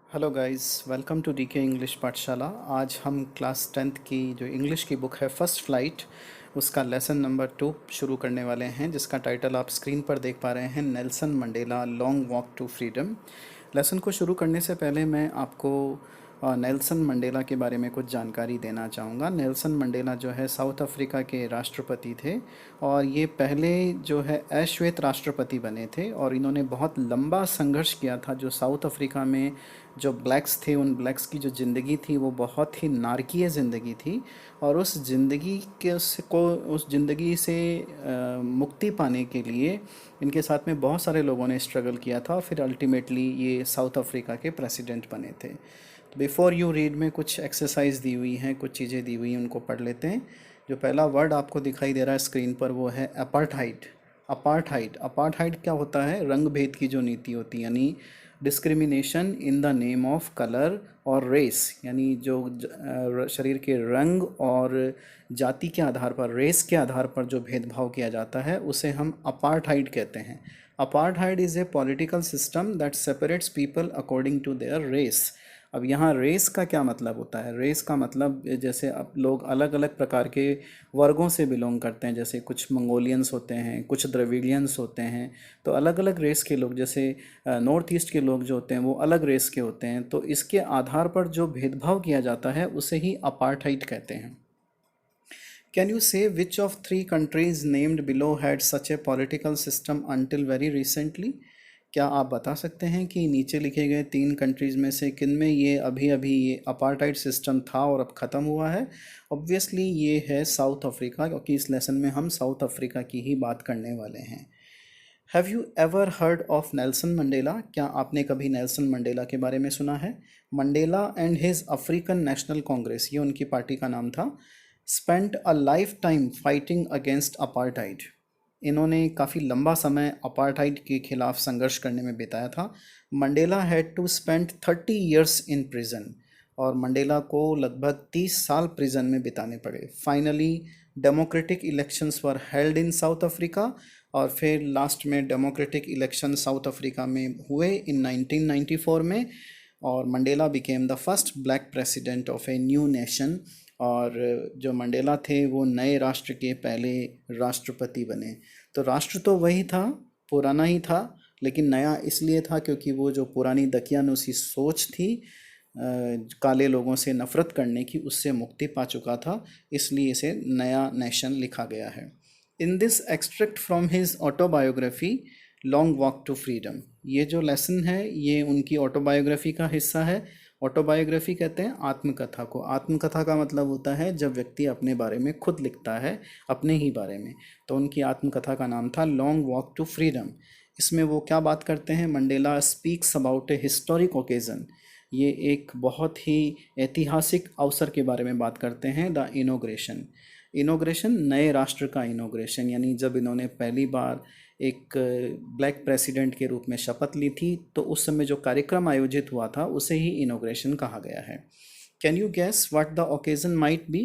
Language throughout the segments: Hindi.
Hello guys, welcome to DK English Pathshala. आज हम क्लास 10th की जो इंग्लिश की बुक है फर्स्ट फ्लाइट, उसका लेसन नंबर 2 शुरू करने वाले हैं, जिसका टाइटल आप स्क्रीन पर देख पा रहे हैं, Nelson Mandela long walk to freedom. Lesson को शुरू करने से पहले मैं आपको नेल्सन मंडेला के बारे में कुछ जानकारी देना चाहूँगा। नेल्सन मंडेला जो है साउथ अफ्रीका के राष्ट्रपति थे और ये पहले जो है अश्वेत राष्ट्रपति बने थे और इन्होंने बहुत लंबा संघर्ष किया था। जो साउथ अफ्रीका में जो ब्लैक्स थे, उन ब्लैक्स की जो ज़िंदगी थी वो बहुत ही नारकीय ज़िंदगी थी और उस ज़िंदगी के उस ज़िंदगी से मुक्ति पाने के लिए इनके साथ में बहुत सारे लोगों ने स्ट्रगल किया था और फिर अल्टीमेटली ये साउथ अफ्रीका के प्रेसिडेंट बने थे। तो बिफ़ोर यू रीड में कुछ एक्सरसाइज दी हुई हैं, कुछ चीज़ें दी हुई हैं, उनको पढ़ लेते हैं। जो पहला वर्ड आपको दिखाई दे रहा है स्क्रीन पर वो है अपार्थाइड। अपार्थाइड अपार्थाइड क्या होता है? रंग भेद की जो नीति होती है, यानी discrimination in the name of colour और रेस, यानी जो शरीर के रंग और जाति के आधार पर, रेस के आधार पर जो भेदभाव किया जाता है उसे हम अपार्थाइड कहते हैं। Apartheid is a political system that separates people according to their race. अब यहाँ रेस का क्या मतलब होता है? रेस का मतलब जैसे अब लोग अलग अलग प्रकार के वर्गों से बिलोंग करते हैं, जैसे कुछ मंगोलियंस होते हैं, कुछ द्रविडियंस होते हैं। तो अलग अलग रेस के लोग, जैसे नॉर्थ ईस्ट के लोग जो होते हैं वो अलग रेस के होते हैं। तो इसके आधार पर जो भेदभाव किया जाता है उसे ही अपार्थाइड कहते हैं। कैन यू से which of three countries named below had such A political system until very recently? क्या आप बता सकते हैं कि नीचे लिखे गए 3 कंट्रीज़ में से किन में ये अभी अभी ये अपार्थाइड सिस्टम था और अब ख़त्म हुआ है? ऑब्वियसली ये है साउथ अफ्रीका, क्योंकि इस लेसन में हम साउथ अफ्रीका की ही बात करने वाले हैं। Have you ever heard of Nelson Mandela? क्या आपने कभी नेल्सन मंडेला के बारे में सुना है? Mandela and his African National Congress, ये उनकी पार्टी का नाम था, spent a life time fighting against apartheid. इन्होंने काफ़ी लंबा समय अपार्थाइड के खिलाफ संघर्ष करने में बिताया था। Mandela had to spend 30 years in prison, और मंडेला को लगभग 30 साल प्रिजन में बिताने पड़े। Finally democratic elections were held in South Africa, और फिर लास्ट में डेमोक्रेटिक इलेक्शन साउथ अफ्रीका में हुए इन 1994 में, और Mandela became the first black president of a new nation. और जो मंडेला थे वो नए राष्ट्र के पहले राष्ट्रपति बने। तो राष्ट्र तो वही था, पुराना ही था, लेकिन नया इसलिए था क्योंकि वो जो पुरानी दकियानूसी सोच थी, काले लोगों से नफ़रत करने की, उससे मुक्ति पा चुका था, इसलिए इसे नया नेशन लिखा गया है। In this extract from his autobiography long walk to freedom, ये जो लेसन है ये उनकी ऑटोबायोग्राफी का हिस्सा है। ऑटोबायोग्राफी कहते हैं आत्मकथा को। आत्मकथा का मतलब होता है जब व्यक्ति अपने बारे में खुद लिखता है, अपने ही बारे में। तो उनकी आत्मकथा का नाम था लॉन्ग वॉक टू फ्रीडम। इसमें वो क्या बात करते हैं? Mandela speaks about A historic occasion, ये एक बहुत ही ऐतिहासिक अवसर के बारे में बात करते हैं, द इनोग्रेशन। इनोग्रेशन, नए राष्ट्र का इनोग्रेशन, यानी जब इन्होंने पहली बार एक ब्लैक प्रेसिडेंट के रूप में शपथ ली थी, तो उस समय जो कार्यक्रम आयोजित हुआ था उसे ही इनोग्रेशन कहा गया है। Can you gas what the occasion might be?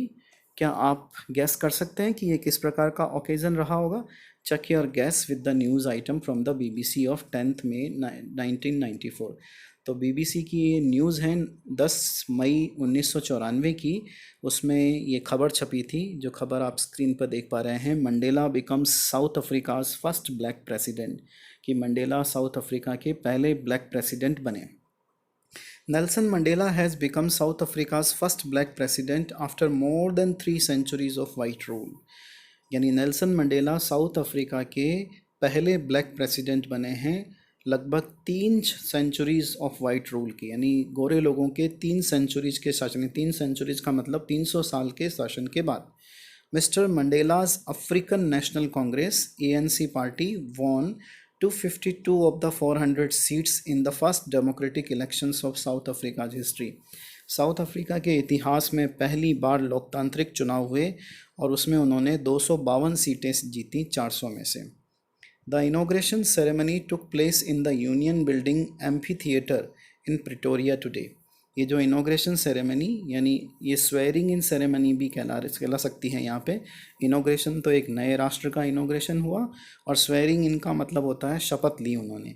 क्या आप गैस कर सकते हैं कि ये किस प्रकार का ओकेज़न रहा होगा? Check your guess with the news item from the BBC of 10th May 1994। तो बीबीसी की ये न्यूज़ है 10 मई 1994 की। उसमें ये खबर छपी थी, जो खबर आप स्क्रीन पर देख पा रहे हैं, Mandela becomes south Africa's first black president, कि मंडेला साउथ अफ्रीका के पहले ब्लैक प्रेसिडेंट बने। Nelson Mandela has become south Africa's first black president after more than 3 centuries of white rule, यानी नेल्सन मंडेला साउथ अफ्रीका के पहले ब्लैक प्रेसिडेंट बने हैं लगभग 3 centuries ऑफ वाइट रूल की, यानी गोरे लोगों के 3 centuries के शासन। 3 centuries का मतलब 300 साल के शासन के बाद। Mister Mandela's African National Congress ANC party won 252 of the 400 seats in the first democratic elections of South Africa's history। South Africa के इतिहास में पहली बार लोकतांत्रिक चुनाव हुए और उसमें उन्होंने 252 सीटें जीती 400 में से। The inauguration ceremony took place in the union building amphi theatre in Pretoria today. ये जो इनोग्रेशन सेरेमनी, यानी ये स्वेरिंग इन सेरेमनी भी कहला सकती है यहाँ पे। इनोग्रेशन तो एक नए राष्ट्र का इनोग्रेशन हुआ, और स्वेरिंग इन का मतलब होता है शपथ ली उन्होंने।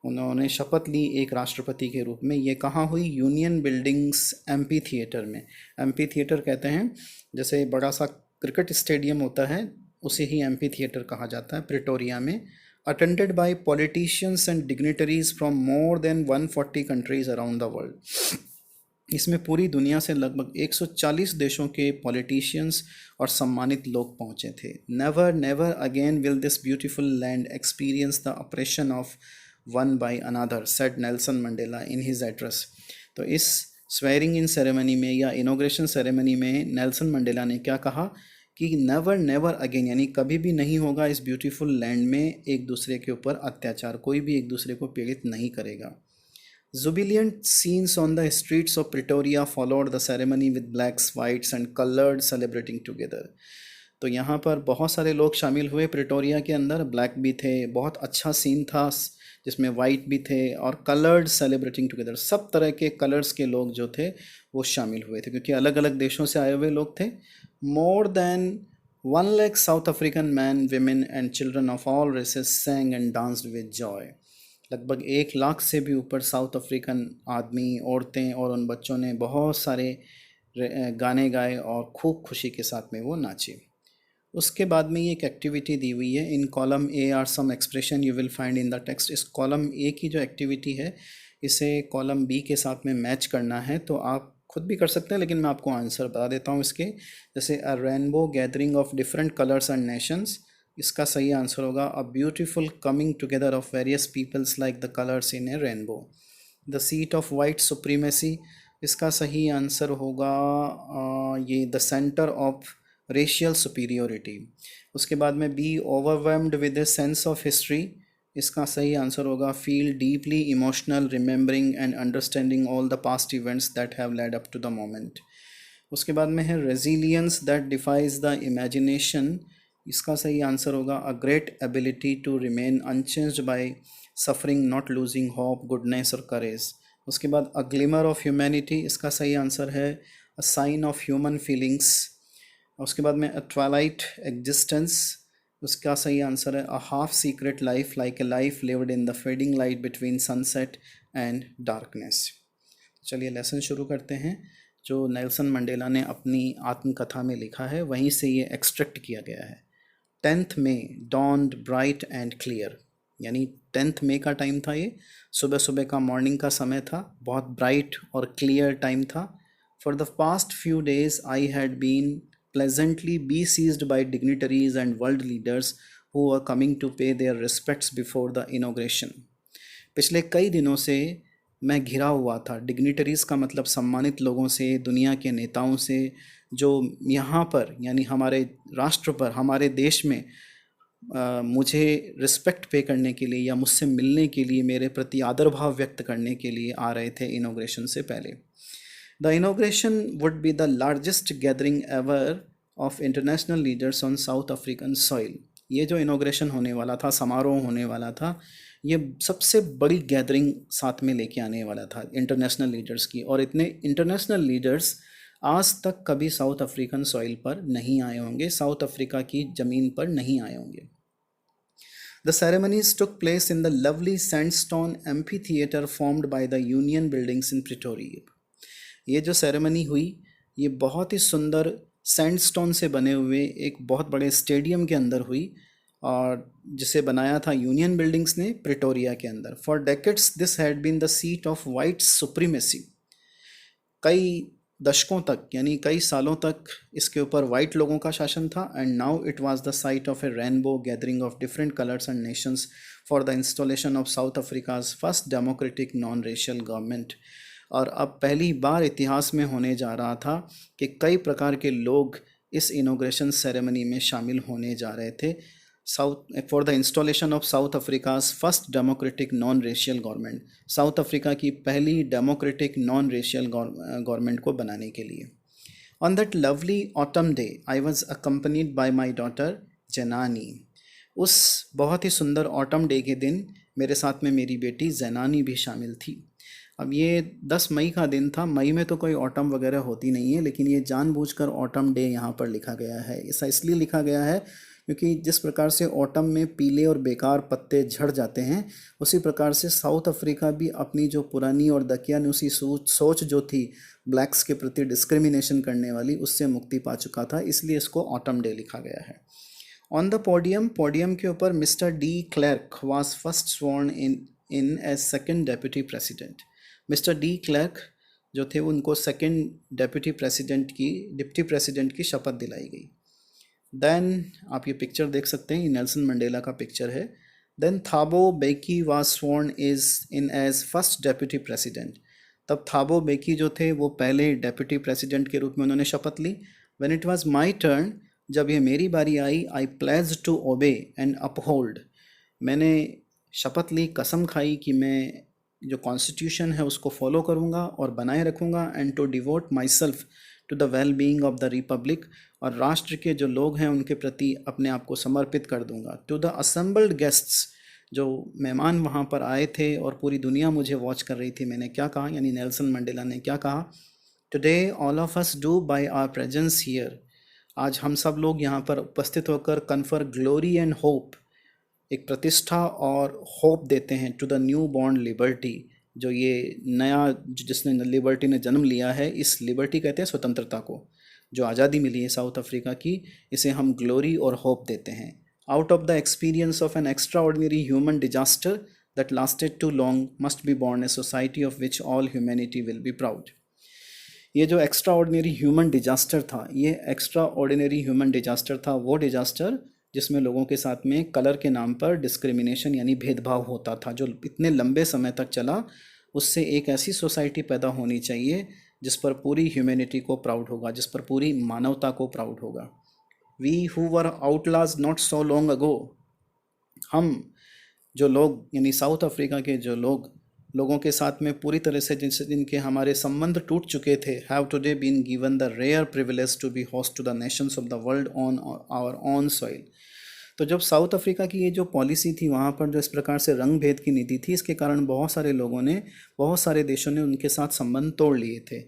उन्होंने शपथ ली एक राष्ट्रपति के रूप में। ये कहाँ हुई? यूनियन बिल्डिंग्स एम्पी थिएटर में। एम्पी थिएटर कहते हैं जैसे बड़ा सा क्रिकेट स्टेडियम होता है, उसे ही एम्पी थिएटर कहा जाता है, प्रिटोरिया में। Attended by politicians and dignitaries from more than 140 countries around the world. इसमें पूरी दुनिया से लगभग 140 देशों के पॉलिटिशियंस और सम्मानित लोग पहुंचे थे। Never never again will this beautiful land experience the operation of one by another, said Nelson Mandela in his address. तो इस स्वेरिंग इन सेरेमनी में या इनॉग्रेशन सेरेमनी में नेल्सन मंडेला ने क्या कहा कि नेवर नेवर अगेन, यानी कभी भी नहीं होगा इस ब्यूटीफुल लैंड में एक दूसरे के ऊपर अत्याचार, कोई भी एक दूसरे को पीड़ित नहीं करेगा। Jubilant scenes on the streets of Pretoria followed the ceremony with blacks, whites and colored celebrating together. तो यहाँ पर बहुत सारे लोग शामिल हुए प्रिटोरिया के अंदर, ब्लैक भी थे, बहुत अच्छा सीन था जिसमें वाइट भी थे और कलर्ड सेलिब्रेटिंग टुगेदर, सब तरह के कलर्स के लोग जो थे वो शामिल हुए थे क्योंकि अलग अलग देशों से आए हुए लोग थे। More than 1 lakh South African man, women and children of all races sang and danced with joy. लगभग 1 लाख से भी ऊपर साउथ अफ्रीकन आदमी, औरतें और उन बच्चों ने बहुत सारे गाने गाए और खूब खुशी के साथ में वो नाचे। उसके बाद में ये एक एक्टिविटी दी हुई है, in column A are some expression you will find in the text. इस कॉलम ए की जो एक्टिविटी है इसे कॉलम बी के साथ में मैच करना है, तो आप खुद भी कर सकते हैं लेकिन मैं आपको आंसर बता देता हूँ इसके। जैसे a rainbow gathering of different colours and nations, इसका सही आंसर होगा a beautiful coming together of various peoples like the colours in a rainbow. The seat of white supremacy, इसका सही आंसर होगा ये the centre of racial superiority. उसके बाद में be overwhelmed with a sense of history, इसका सही आंसर होगा feel deeply emotional remembering and understanding all the past events that have led up to the moment. उसके बाद में है resilience that defies the imagination, इसका सही आंसर होगा a great ability to remain unchanged by suffering, not losing hope, goodness और करेज। उसके बाद अ ग्लिमर ऑफ ह्यूमैनिटी, इसका सही आंसर है a sign of human feelings. उसके बाद में अ ट्वाइलाइट एग्जिस्टेंस, उसका सही आंसर है a half secret life like a life lived in the fading light between sunset and darkness. चलिए लेसन शुरू करते हैं। जो नेल्सन मंडेला ने अपनी आत्मकथा में लिखा है वहीं से ये एक्सट्रैक्ट किया गया है। 10th May dawned bright and clear, यानी 10th मई का टाइम था, ये सुबह सुबह का मॉर्निंग का समय था, बहुत ब्राइट और क्लियर टाइम था। For the past few days I had been pleasantly besieged by dignitaries and world leaders who were coming to pay their respects before the inauguration. पिछले कई दिनों से मैं घिरा हुआ था, डिग्निटरीज़ का मतलब सम्मानित लोगों से, दुनिया के नेताओं से, जो यहाँ पर यानी हमारे राष्ट्र पर, हमारे देश में मुझे रिस्पेक्ट पे करने के लिए या मुझसे मिलने के लिए, मेरे प्रति आदर भाव व्यक्त करने के लिए आ रहे थे इनॉग्रेशन से पहले। The inauguration would be the largest gathering ever of international leaders on South African soil. ये जो इनॉग्रेशन होने वाला था, समारोह होने वाला था, ये सबसे बड़ी गैदरिंग साथ में लेके आने वाला था इंटरनेशनल लीडर्स की, और इतने इंटरनेशनल लीडर्स आज तक कभी साउथ अफ्रीकन सॉइल पर नहीं आए होंगे, साउथ अफ्रीका की ज़मीन पर नहीं आए होंगे। The ceremonies took place in the lovely sandstone amphitheater formed by the Union buildings in Pretoria. ये जो सेरेमनी हुई ये बहुत ही सुंदर सैंडस्टोन से बने हुए एक बहुत बड़े स्टेडियम के अंदर हुई, और जिसे बनाया था यूनियन बिल्डिंग्स ने प्रिटोरिया के अंदर। For decades this had been the seat of white supremacy, कई दशकों तक यानी कई सालों तक इसके ऊपर वाइट लोगों का शासन था। And now it was the site of A rainbow gathering of different colours and Nations for the installation of south Africa's first democratic non racial government. और अब पहली बार इतिहास में होने जा रहा था कि कई प्रकार के लोग इस इनॉग्रेशन सेरेमनी में शामिल होने जा रहे थे, for the installation of south Africa's first democratic non racial government, south Africa की पहली डेमोक्रेटिक नॉन रेशियल गवर्नमेंट को बनाने के लिए। On that lovely autumn day I was accompanied by my daughter जनानी, उस बहुत ही सुंदर ऑटम डे के दिन मेरे साथ में मेरी बेटी जनानी भी शामिल थी। अब ये 10 मई का दिन था, मई में तो कोई ऑटम वगैरह होती नहीं है, लेकिन ये जानबूझकर ऑटम डे यहाँ पर लिखा गया है। ऐसा इसलिए लिखा गया है क्योंकि जिस प्रकार से ऑटम में पीले और बेकार पत्ते झड़ जाते हैं, उसी प्रकार से साउथ अफ्रीका भी अपनी जो पुरानी और दकियानूसी सोच जो थी ब्लैक्स के प्रति डिस्क्रिमिनेशन करने वाली, उससे मुक्ति पा चुका था, इसलिए इसको ऑटम डे लिखा गया है। ऑन द पोडियम के ऊपर mister de Klerk was first sworn in as second deputy president. Mister de Klerk जो थे उनको सेकंड डिप्टी प्रेसिडेंट की शपथ दिलाई गई। देन आप ये पिक्चर देख सकते हैं, ये नेल्सन मंडेला का पिक्चर है। Then Thabo Mbeki was sworn in as first deputy president. तब थाबो बेकी जो थे वो पहले डेप्यूटी प्रेसिडेंट के रूप में उन्होंने शपथ ली। When it was my turn, जब ये मेरी बारी आई, I pledge to obey and uphold, मैंने शपथ ली, कसम खाई कि मैं जो कॉन्स्टिट्यूशन है उसको फॉलो करूँगा और बनाए रखूँगा, and to devote myself to the well being of the republic, और राष्ट्र के जो लोग हैं उनके प्रति अपने आप को समर्पित कर दूँगा। टू द असेंबल्ड गेस्ट्स, जो मेहमान वहाँ पर आए थे और पूरी दुनिया मुझे वॉच कर रही थी, मैंने क्या कहा, यानी नेल्सन मंडेला ने क्या कहा, today all of us do by our presence here, आज हम सब लोग यहाँ पर उपस्थित होकर कन्फर ग्लोरी एंड होप, एक प्रतिष्ठा और होप देते हैं to the new born liberty, जो ये नया जिसने लिबर्टी ने जन्म लिया है, इस लिबर्टी कहते हैं स्वतंत्रता को, जो आज़ादी मिली है साउथ अफ्रीका की, इसे हम ग्लोरी और होप देते हैं। Out of the experience of an extraordinary human disaster that lasted too long must be born a society of which all humanity will be proud. ये जो एक्स्ट्रा ऑर्डिनरी ह्यूमन डिजास्टर था, ये एक्स्ट्रा ऑर्डिनरी ह्यूमन डिजास्टर था, वो डिजास्टर जिसमें लोगों के साथ में कलर के नाम पर डिस्क्रिमिनेशन यानी भेदभाव होता था, जो इतने लंबे समय तक चला। उससे एक ऐसी सोसाइटी पैदा होनी चाहिए जिस पर पूरी ह्यूमैनिटी को प्राउड होगा, जिस पर पूरी मानवता को प्राउड होगा। We who were outlaws not so long ago, हम जो लोग यानी साउथ अफ्रीका के जो लोगों के साथ में पूरी तरह से जिनके हमारे संबंध टूट चुके थे, have today been given the rare privilege to be host to the nations of the world on our own soil. तो जब साउथ अफ्रीका की ये जो पॉलिसी थी, वहाँ पर जो इस प्रकार से रंग भेद की नीति थी, इसके कारण बहुत सारे लोगों ने, बहुत सारे देशों ने उनके साथ संबंध तोड़ लिए थे।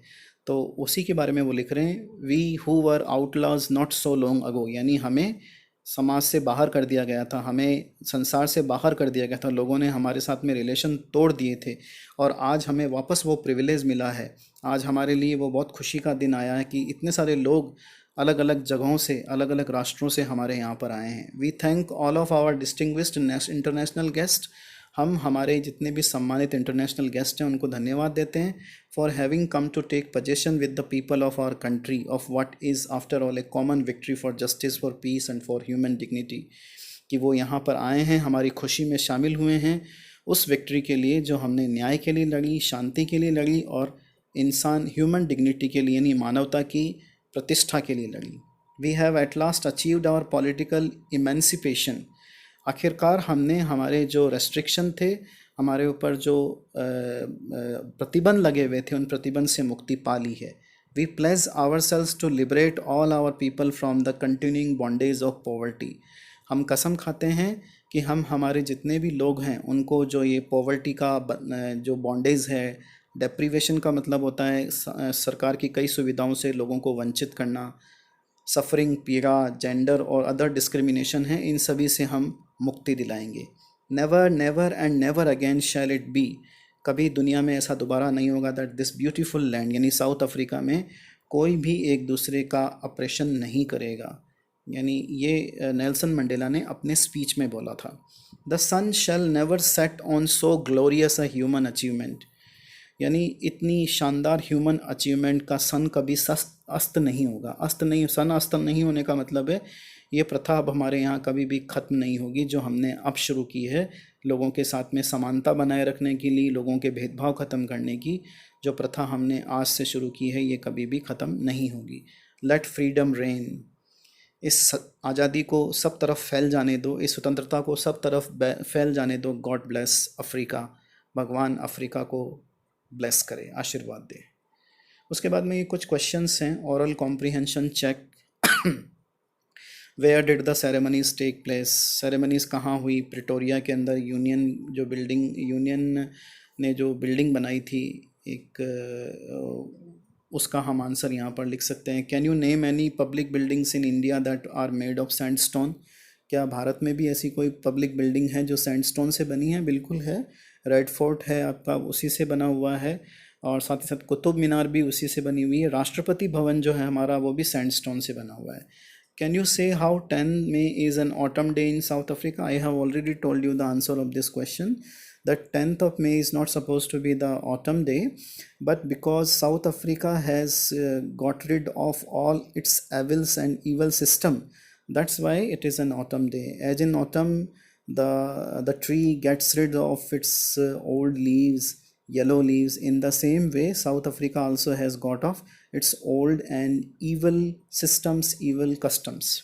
तो उसी के बारे में वो लिख रहे हैं, we who were outlaws not so long ago, यानी हमें समाज से बाहर कर दिया गया था, हमें संसार से बाहर कर दिया गया था, लोगों ने हमारे साथ में रिलेशन तोड़ दिए थे, और आज हमें वापस वो प्रिविलेज मिला है। आज हमारे लिए वो बहुत खुशी का दिन आया है कि इतने सारे लोग अलग अलग जगहों से, अलग अलग राष्ट्रों से हमारे यहाँ पर आए हैं। We thank all of our distinguished international guest, हम हमारे जितने भी सम्मानित इंटरनेशनल गेस्ट हैं उनको धन्यवाद देते हैं, for having come to take possession with the people of our country of what is after all a common victory for justice, for peace and for human dignity, कि वो यहाँ पर आए हैं, हमारी खुशी में शामिल हुए हैं, उस विक्ट्री के लिए जो हमने न्याय के लिए लड़ी, शांति के लिए लड़ी, और इंसान ह्यूमन डिग्निटी के लिए यानी मानवता की प्रतिष्ठा के लिए लड़ी। We have at last achieved our political emancipation, आखिरकार हमने हमारे जो रेस्ट्रिक्शन थे, हमारे ऊपर जो प्रतिबंध लगे हुए थे, उन प्रतिबंध से मुक्ति पा ली है। We pledge our selves to liberate all our people from the continuing bondage of poverty, हम कसम खाते हैं कि हम हमारे जितने भी लोग हैं उनको जो ये पॉवर्टी का जो बॉन्डेज है, डेप्रीवेशन का मतलब होता है सरकार की कई सुविधाओं से लोगों को वंचित करना, सफरिंग, पीड़ा, जेंडर और अदर डिस्क्रिमिनेशन है, इन सभी से हम मुक्ति दिलाएंगे। Never never and never again shall it be, कभी दुनिया में ऐसा दोबारा नहीं होगा दैट दिस ब्यूटीफुल लैंड यानी साउथ अफ्रीका में कोई भी एक दूसरे का ऑपरेशन नहीं करेगा, यानी ये नेल्सन मंडेला ने अपने स्पीच में बोला था। The sun shall never set on so glorious a human achievement, यानी इतनी शानदार ह्यूमन अचीवमेंट का सन कभी अस्त नहीं होगा। सन अस्त नहीं होने का मतलब है ये प्रथा अब हमारे यहाँ कभी भी ख़त्म नहीं होगी, जो हमने अब शुरू की है लोगों के साथ में समानता बनाए रखने के लिए, लोगों के भेदभाव ख़त्म करने की जो प्रथा हमने आज से शुरू की है, ये कभी भी ख़त्म नहीं होगी। लेट फ्रीडम रेन, इस आज़ादी को सब तरफ फैल जाने दो, इस स्वतंत्रता को सब तरफ फैल जाने दो। गॉड ब्लेस अफ्रीका, भगवान अफ्रीका को ब्लेस करे, आशीर्वाद दे। उसके बाद में ये कुछ क्वेश्चंस हैं। Oral comprehension check, where did the ceremonies take place, ceremonies कहाँ हुई? प्रिटोरिया के अंदर यूनियन ने जो बिल्डिंग बनाई थी एक, उसका हम आंसर यहाँ पर लिख सकते हैं। Can you name any public buildings in India that are made of sandstone, क्या भारत में भी ऐसी कोई पब्लिक बिल्डिंग है जो सैंडस्टोन से बनी है? बिल्कुल है। रेड फोर्ट है आपका, उसी से बना हुआ है। और साथ ही साथ कुतुब मीनार भी उसी से बनी हुई है। राष्ट्रपति भवन जो है हमारा वो भी सैंडस्टोन से बना हुआ है। कैन यू से how 10 May is an autumn day in South Africa? I have already told you the answer of this question. The 10th of May is not supposed to be the autumn day, but because South Africa has got rid of all its evils and evil system, that's why it is an autumn day. As in autumn, the tree gets rid of its old leaves, yellow leaves. In the same way, South Africa also has got off its old and evil systems, evil customs.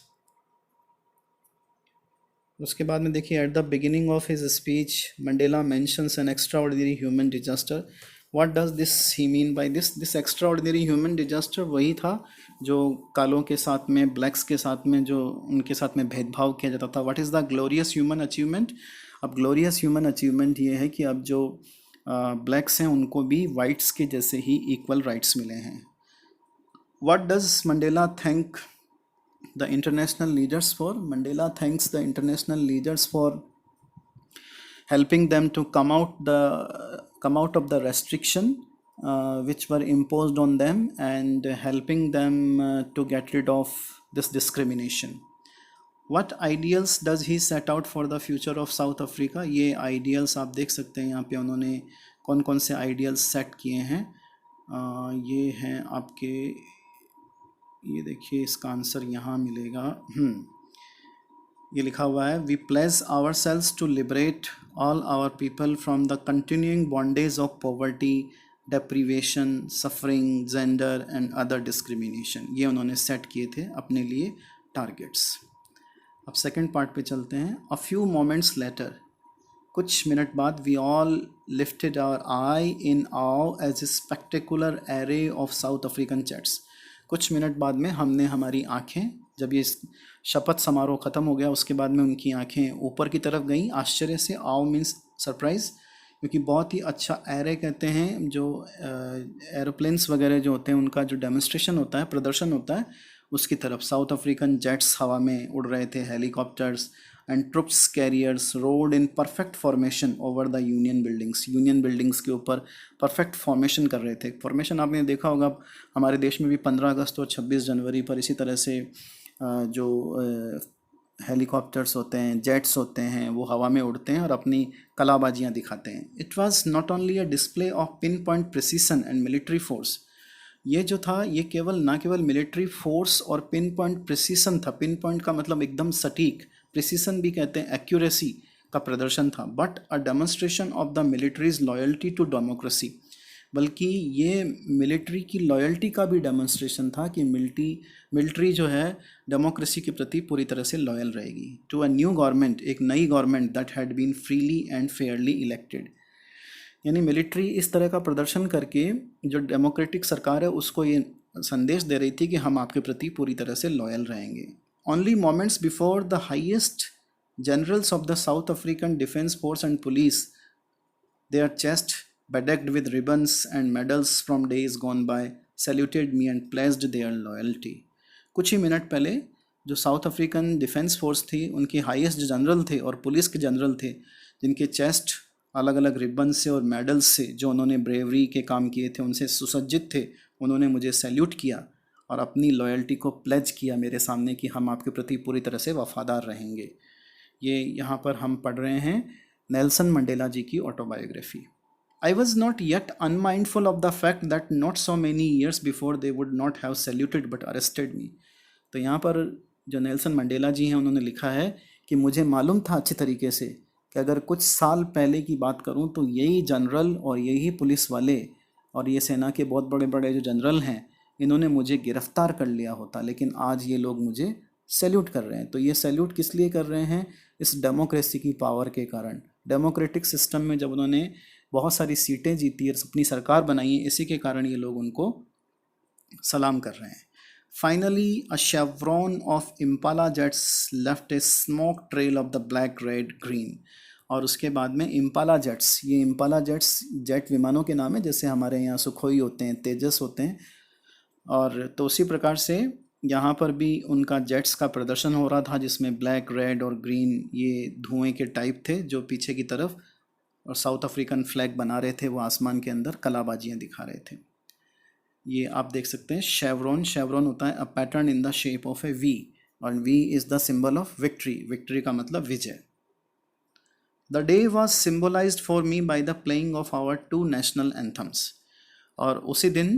उसके बाद में देखिए, at the beginning of his speech Mandela mentions N extraordinary human disaster. What does this he mean by this? This extra ordinary human disaster वही था जो कालों के साथ में, ब्लैक्स के साथ में, जो उनके साथ में भेदभाव किया जाता था. What is the glorious human achievement? अब ग्लोरियस ह्यूमन अचीवमेंट ये है कि अब जो ब्लैक्स हैं उनको भी वाइट्स के जैसे ही इक्वल राइट्स मिले हैं. What does Mandela thank the international leaders for? Mandela thanks the international leaders for helping them to come out of the restriction which were imposed on them, and helping them to get rid of this discrimination. What ideals does he set out for the future of South Africa? ये ideals आप देख सकते हैं यहाँ पे उन्होंने कौन कौन से ideals set किए हैं. ये हैं आपके, ये देखिए इसका आंसर यहाँ मिलेगा. ये लिखा हुआ है, we place our selves to liberate all our people from the continuing bondage of poverty, deprivation, suffering, gender and other discrimination. ये उन्होंने सेट किए थे अपने लिए टारगेट्स. अब सेकंड पार्ट पे चलते हैं. अ फ्यू मोमेंट्स लेटर, कुछ मिनट बाद, we all lifted our eye in awe as a spectacular array of South African jets. कुछ मिनट बाद में हमने हमारी आँखें, जब ये शपथ समारोह ख़त्म हो गया उसके बाद में उनकी आँखें ऊपर की तरफ गईं आश्चर्य से. आओ मीन्स सरप्राइज़, क्योंकि बहुत ही अच्छा एरे कहते हैं जो एरोप्लेन्स वगैरह जो होते हैं उनका जो डेमोन्स्ट्रेशन होता है, प्रदर्शन होता है, उसकी तरफ साउथ अफ्रीकन जेट्स हवा में उड़ रहे थे, helicopters and troops carriers road in perfect formation over the union buildings. Union buildings के ऊपर परफेक्ट फॉर्मेशन कर रहे थे. फॉर्मेशन आपने देखा होगा हमारे देश में भी 15 अगस्त और 26 जनवरी पर इसी तरह से जो हेलीकॉप्टर्स होते हैं, जेट्स होते हैं, वो हवा में उड़ते हैं और अपनी कलाबाजियाँ दिखाते हैं. It was not only a display of pin point precision and military force. ये जो था ये ना केवल मिलिट्री फोर्स और पिन पॉइंट प्रिसीशन था. पिन पॉइंट का मतलब एकदम सटीक, प्रिसीशन भी कहते हैं एक्यूरेसी का प्रदर्शन था. But a demonstration of the military's loyalty to democracy, बल्कि ये मिलिट्री की लॉयल्टी का भी डेमोन्स्ट्रेशन था कि मिलिट्री जो है डेमोक्रेसी के प्रति पूरी तरह से लॉयल रहेगी. टू अ न्यू गवर्नमेंट, एक नई government that had been freely and fairly elected. यानी मिलिट्री इस तरह का प्रदर्शन करके जो डेमोक्रेटिक सरकार है उसको ये संदेश दे रही थी कि हम आपके प्रति पूरी तरह से लॉयल रहेंगे. Only moments before the highest generals of the South African Defence Force and Police, their chest bedecked with ribbons and medals from days gone by, saluted me and pledged their loyalty. कुछ ही मिनट पहले जो साउथ अफ्रीकन डिफेंस फोर्स थी उनके हाईएस्ट जनरल थे और पुलिस के जनरल थे, जिनके चेस्ट अलग अलग रिबन से और मेडल्स से, जो उन्होंने ब्रेवरी के काम किए थे उनसे सुसज्जित थे, उन्होंने मुझे सैल्यूट किया और अपनी लॉयल्टी को प्लेज किया मेरे सामने कि हम आपके प्रति पूरी तरह से वफ़ादार रहेंगे. ये यहाँ पर हम पढ़ रहे हैं नेल्सन मंडेला जी की autobiography. I was not yet unmindful of the fact that not so many years before they would not have saluted but arrested me. तो यहाँ पर जो नेल्सन मंडेला जी हैं उन्होंने लिखा है कि मुझे मालूम था अच्छी तरीके से कि अगर कुछ साल पहले की बात करूँ तो यही जनरल और यही पुलिस वाले और ये सेना के बहुत बड़े बड़े जो जनरल हैं इन्होंने मुझे गिरफ्तार कर लिया होता, लेकिन आज ये लोग मुझे सैल्यूट कर रहे हैं. तो ये सैल्यूट किस लिए कर रहे हैं? इस डेमोक्रेसी की पावर के कारण. डेमोक्रेटिक सिस्टम में जब उन्होंने बहुत सारी सीटें जीती और अपनी सरकार बनाई है, इसी के कारण ये लोग उनको सलाम कर रहे हैं. Finally a chevron of Impala jets left A smoke trail of the black, red, green. और उसके बाद में इम्पाला जेट्स, ये इम्पाला जेट्स जेट विमानों के नाम है, जैसे हमारे यहाँ सुखोई होते हैं, तेजस होते हैं, और तो उसी प्रकार से यहाँ पर भी उनका जेट्स का प्रदर्शन हो रहा था, जिसमें ब्लैक, रेड और ग्रीन ये धुएं के टाइप थे जो पीछे की तरफ, और साउथ अफ्रीकन फ्लैग बना रहे थे, वो आसमान के अंदर कलाबाजियाँ दिखा रहे थे। ये आप देख सकते हैं शेवरॉन। शेवरॉन होता है a pattern in the shape of a V, और V is the symbol of victory. Victory का मतलब विजय। The day was symbolised for me by the playing of our two national anthems. और उसी दिन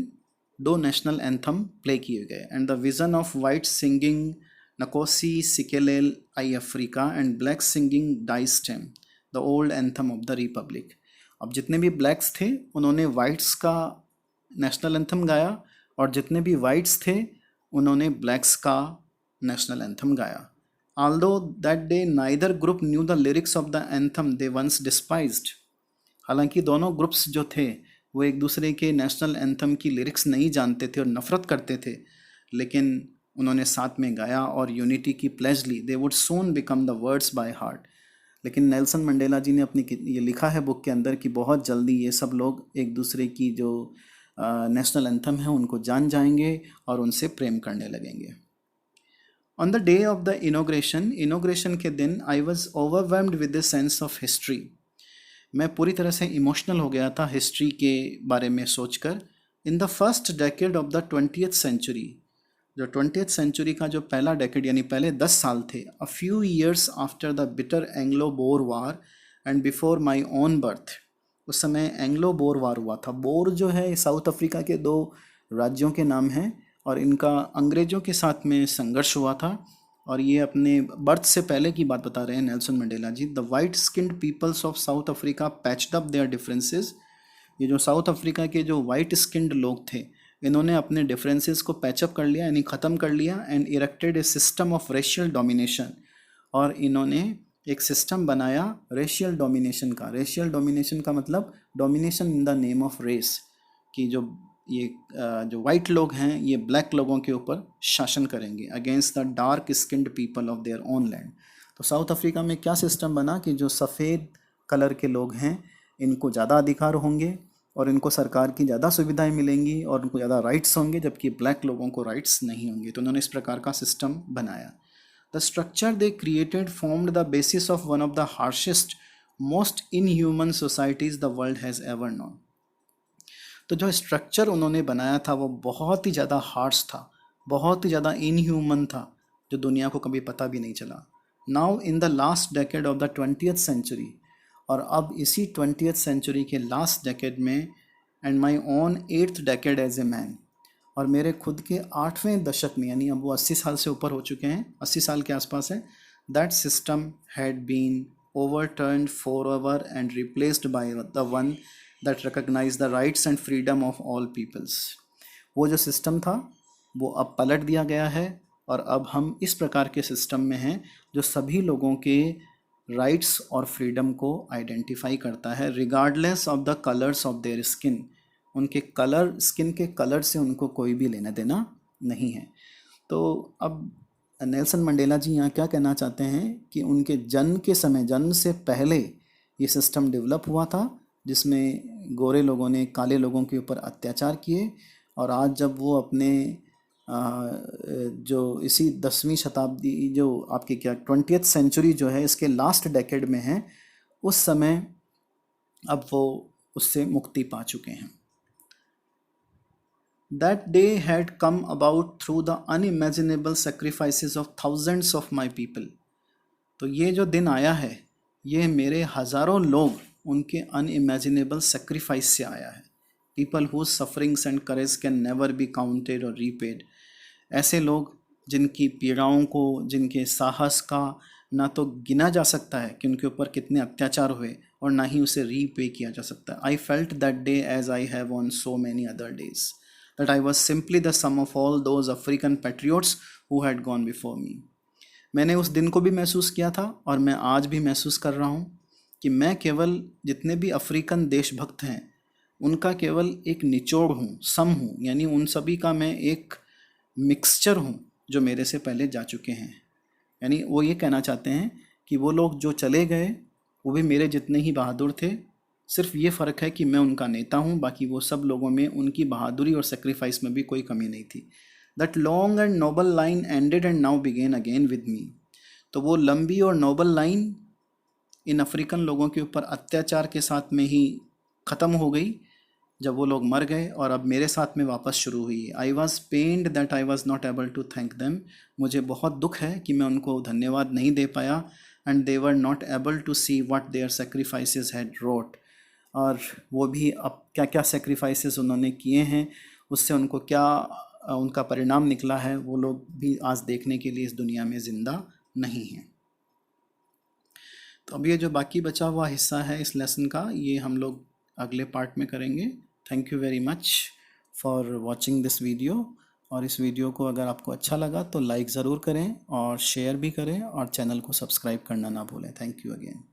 दो नेशनल एंथम प्ले किए गए। And the vision of white singing Nkosi Sikelel iAfrika and black singing Die Stem the old anthem of the republic. अब जितने भी ब्लैक्स थे उन्होंने वाइट्स का नेशनल एंथम गाया, और जितने भी वाइट्स थे उन्होंने ब्लैक्स का नेशनल एंथम गाया। Although that day neither group knew the lyrics of the anthem they once despised। हालांकि दोनों ग्रुप्स जो थे वो एक दूसरे के नेशनल एंथम की लिरिक्स नहीं जानते थे और नफरत करते थे, लेकिन उन्होंने साथ में गाया और यूनिटी की प्लेज ली। They would soon become the words by heart. लेकिन नेल्सन मंडेला जी ने अपनी ये लिखा है बुक के अंदर कि बहुत जल्दी ये सब लोग एक दूसरे की जो नेशनल एंथम है उनको जान जाएंगे और उनसे प्रेम करने लगेंगे। On the day of the inauguration के दिन I was overwhelmed with the sense of history. मैं पूरी तरह से इमोशनल हो गया था हिस्ट्री के बारे में सोचकर। In the first decade of the 20th century, जो 20th सेंचुरी का जो पहला डेकेड यानी पहले 10 साल थे, a few years after the bitter Anglo bore war and before my own birth. उस समय एंग्लो बोर वार हुआ था। बोर जो है साउथ अफ्रीका के दो राज्यों के नाम हैं, और इनका अंग्रेज़ों के साथ में संघर्ष हुआ था। और ये अपने बर्थ से पहले की बात बता रहे हैं Nelson Mandela ji. The white skinned peoples of South Africa patched up their differences. ये जो साउथ अफ्रीका के जो वाइट स्किन्ड लोग थे, इन्होंने अपने डिफरेंसेस को पैचअप कर लिया, यानी ख़त्म कर लिया। And erected a system of racial domination. और इन्होंने एक सिस्टम बनाया रेशियल डोमिनेशन का। रेशियल डोमिनेशन का मतलब domination in the name of race, कि जो वाइट लोग हैं ये ब्लैक लोगों के ऊपर शासन करेंगे against the dark skinned people of their own land. तो साउथ अफ्रीका में क्या सिस्टम बना कि जो सफ़ेद कलर के लोग हैं इनको ज़्यादा अधिकार होंगे और इनको सरकार की ज़्यादा सुविधाएं मिलेंगी और उनको ज़्यादा राइट्स होंगे, जबकि ब्लैक लोगों को राइट्स नहीं होंगे। तो उन्होंने इस प्रकार का सिस्टम बनाया। The structure they created formed the basis of one of the harshest most inhuman societies the world has ever known. तो जो स्ट्रक्चर उन्होंने बनाया था वो बहुत ही ज़्यादा हार्श था, बहुत ही ज़्यादा इनह्यूमन था, जो दुनिया को कभी पता भी नहीं चला। Now in the last decade of the 20th century, और अब इसी 20th सेंचुरी के लास्ट डेकेड में, and my own 8th decade as a man, और मेरे खुद के 8वें दशक में, यानी अब वो 80 साल से ऊपर हो चुके हैं, 80 साल के आसपास है, that system had been overturned forever and replaced by the one that recognize the rights and freedom of all peoples। वो जो सिस्टम था वो अब पलट दिया गया है, और अब हम इस प्रकार के सिस्टम में हैं जो सभी लोगों के राइट्स और फ्रीडम को आइडेंटिफाई करता है, regardless of the colours of their skin. उनके कलर, स्किन के कलर से उनको कोई भी लेना देना नहीं है। तो अब नेल्सन मंडेला जी यहाँ क्या कहना चाहते हैं कि उनके जन्म के समय, जन्म से पहले ये सिस्टम डेवलप हुआ था जिसमें गोरे लोगों ने काले लोगों के ऊपर अत्याचार किए, और आज जब वो अपने जो इसी 10वीं शताब्दी, जो आपकी क्या 20th सेंचुरी जो है इसके लास्ट डेकेड में है, उस समय अब वो उससे मुक्ति पा चुके हैं। That day had come about through the unimaginable sacrifices of thousands of my people। तो ये जो दिन आया है ये मेरे हज़ारों लोग उनके अनइमेजिनेबल सेक्रीफाइस से आया है। People whose sufferings and courage can never be counted और रीपेड। ऐसे लोग जिनकी पीड़ाओं को, जिनके साहस का ना तो गिना जा सकता है कि उनके ऊपर कितने अत्याचार हुए, और ना ही उसे रीपे किया जा सकता है। I felt that day as I have on so many other days, that I was simply the sum of all those African patriots who had gone before me। मैंने उस दिन को भी महसूस किया था और मैं आज भी महसूस कर रहा हूँ कि मैं केवल जितने भी अफ्रीकन देशभक्त हैं उनका केवल एक निचोड़ हूँ, सम हूँ, यानी उन सभी का मैं एक मिक्सचर हूँ जो मेरे से पहले जा चुके हैं। यानी वो ये कहना चाहते हैं कि वो लोग जो चले गए वो भी मेरे जितने ही बहादुर थे, सिर्फ ये फ़र्क है कि मैं उनका नेता हूँ, बाकी वो सब लोगों में उनकी बहादुरी और सेक्रीफाइस में भी कोई कमी नहीं थी। That long and noble line ended and now began again with me. तो वो लंबी और नोबल लाइन इन अफ्रीकन लोगों के ऊपर अत्याचार के साथ में ही ख़त्म हो गई जब वो लोग मर गए, और अब मेरे साथ में वापस शुरू हुई। I was pained that I was not able to thank them. मुझे बहुत दुख है कि मैं उनको धन्यवाद नहीं दे पाया। And they were not able to see what their sacrifices had wrought. और वो भी अब क्या क्या सेक्रीफाइसेस उन्होंने किए हैं, उससे उनको क्या उनका परिणाम निकला है, वो लोग भी आज देखने के लिए इस दुनिया में ज़िंदा नहीं हैं। तो अब ये जो बाकी बचा हुआ हिस्सा है इस लेसन का, ये हम लोग अगले पार्ट में करेंगे। Thank you very much for watching this video. और इस वीडियो को अगर आपको अच्छा लगा तो लाइक ज़रूर करें और शेयर भी करें, और चैनल को सब्सक्राइब करना ना भूलें। Thank you again.